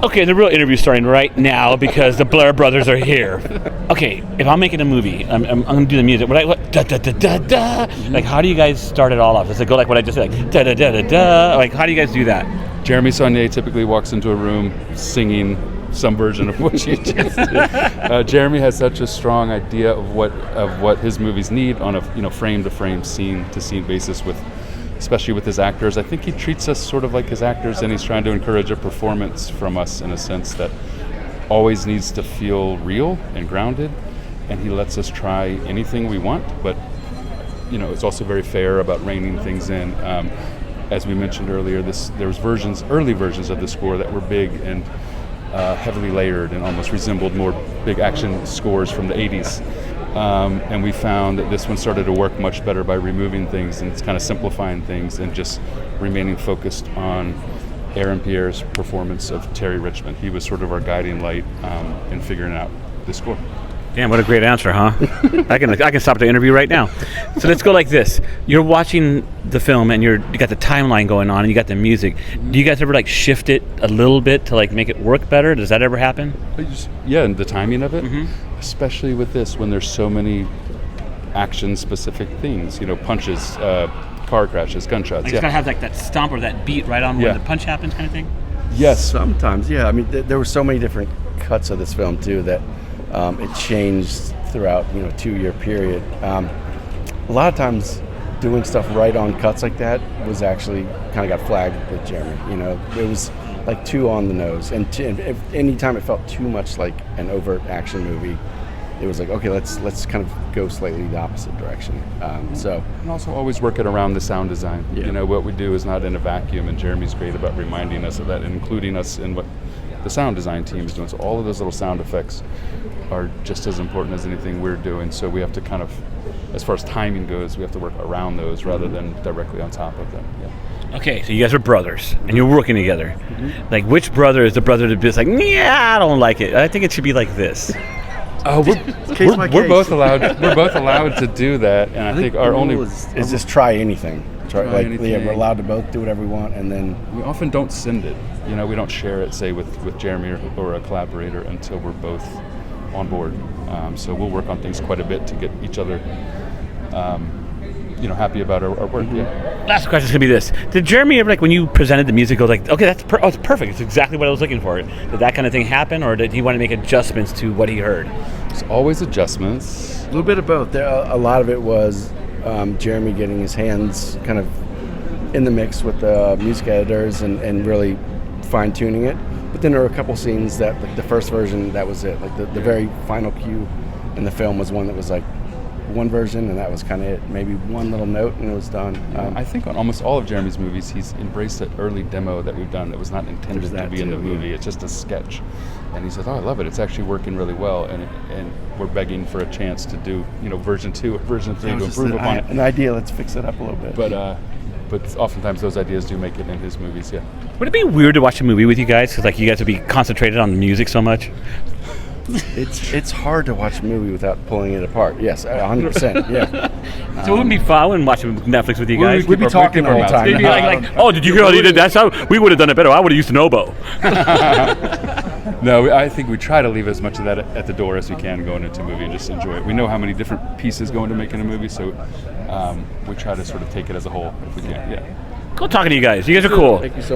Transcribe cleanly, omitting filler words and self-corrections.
Okay, the real interview's starting right now because the Blair brothers are here. Okay, if I'm making a movie, I'm going to do the music. What da da da da da. Like, how do you guys start it all off? Does it go like what I just said, like da da da da da? Like, how do you guys do that? Jeremy Saulnier typically walks into a room singing some version of what you just did. Jeremy has such a strong idea of what his movies need on a frame to frame, scene to scene basis especially with his actors. I think he treats us sort of like his actors, and he's trying to encourage a performance from us in a sense that always needs to feel real and grounded, and he lets us try anything we want, but it's also very fair about reining things in. As we mentioned earlier, there was early versions of the score that were big and heavily layered and almost resembled more big action scores from the 80s. And we found that this one started to work much better by removing things and kind of simplifying things and just remaining focused on Aaron Pierre's performance of Terry Richmond. He was sort of our guiding light in figuring out the score. Damn, what a great answer, huh? I can stop the interview right now. So let's go like this. You're watching the film and you got the timeline going on and you got the music. Do you guys ever shift it a little bit to make it work better? Does that ever happen? Yeah, and the timing of it, especially with this when there's so many action-specific things. Punches, car crashes, gunshots. It's gotta have that stomp or that beat right on when the punch happens, kind of thing. Yes, sometimes. Yeah, I mean, there were so many different cuts of this film too that. It changed throughout, a 2-year period. A lot of times doing stuff right on cuts like that was actually kind of got flagged with Jeremy. It was too on the nose. And if anytime it felt too much like an overt action movie, it was okay, let's kind of go slightly the opposite direction. And also always work it around the sound design. Yeah. What we do is not in a vacuum, and Jeremy's great about reminding us of that and including us in what the sound design team is doing. So all of those little sound effects are just as important as anything we're doing. So we have to kind of, as far as timing goes, we have to work around those rather than directly on top of them. Yeah. Okay, so you guys are brothers and you're working together. Which brother is the brother to be yeah, I don't like it. I think it should be like this. We're both allowed. We're both allowed to do that, and I think our only rule is just try anything. Anything. Yeah, we're allowed to both do whatever we want, and then we often don't send it. We don't share it, say with Jeremy or a collaborator until we're both on board. So we'll work on things quite a bit to get each other, happy about our work. Yeah. Last question is gonna be this: did Jeremy ever, when you presented the music, go okay, that's it's perfect. It's exactly what I was looking for. Did that kind of thing happen, or did he want to make adjustments to what he heard? It's always adjustments. A little bit of both. A lot of it was Jeremy getting his hands kind of in the mix with the music editors and really fine-tuning it. But then there were a couple scenes that, the first version, that was it. The very final cue in the film was one that was one version, and that was kind of it. Maybe one little note, and it was done. I think on almost all of Jeremy's movies, he's embraced that early demo that we've done that was not intended to be in the movie. Yeah. It's just a sketch. And he says, I love it. It's actually working really well. And we're begging for a chance to do, version 2 or version 3 to improve upon it. An idea, let's fix it up a little bit. But oftentimes those ideas do make it in his movies, yeah. Would it be weird to watch a movie with you guys? Because you guys would be concentrated on the music so much? It's hard to watch a movie without pulling it apart. Yes, 100%. Yeah. So it wouldn't be fun. I wouldn't watch Netflix with you guys. We'd be talking the whole time. They'd be oh, did you hear how he did that? We would have done it better. I would have used an oboe. No, I think we try to leave as much of that at the door as we can going into a movie and just enjoy it. We know how many different pieces go into making a movie, so we try to sort of take it as a whole if we can. Yeah. Cool talking to you guys. You guys are cool. Thank you so much.